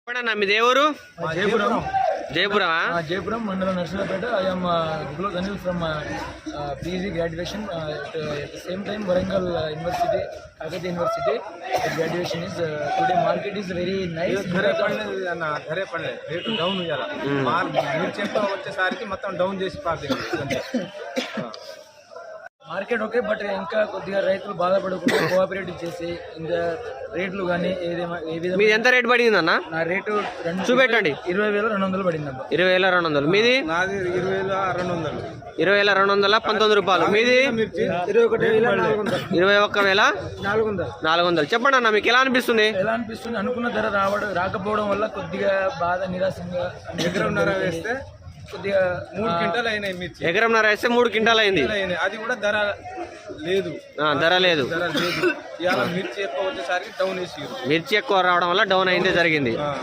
మీ దేవురు జయపురం జయపురం మండలం Narasaraopet. I am Gulok Anil from PG graduation. At the same time Warangal University, Kakatiya University. The graduation is today. Market is very nice. ధరే పడలేదు rate down ఇవ్వాలి. మీరు చెప్ప వచ్చేసరికి మొత్తం down చేసి party market okay, but ఇంకా కొద్దిగా రైతులు బాధపడకుండా కోఆపరేటివ్ చేసి ఇంకా రేట్లు కానీ మీది ఎంత రేట్ పడింది అన్న? నా రేటు చూపెట్టండి. 20,200 పడింది అబ్బా. 20,200. మీది నాది 20,200. 20,219 రూపాయలు. మీది 21,400. చెప్పండి అన్న, మీకు ఎలా అనిపిస్తుంది? ఎలా అనిపిస్తుంది? అనుకున్న ధర రాకపోవడం వల్ల కొద్దిగా బాధ నిరాశంగా. ఎకరంన్నర వేస్తే కొద్దిగా 3 క్వింటాలు అయినాయి మిర్చి. ఎకరంన్నర వేస్తే 3 క్వింటాలు అయింది. అది కూడా ధర లేదు. ధర లేదు. ఇవాళ మిర్చి ఎక్కువ వచ్చేసరికి డౌన్ వేసి మిర్చి ఎక్కువ రావడం వల్ల డౌన్ అయిందే జరిగింది.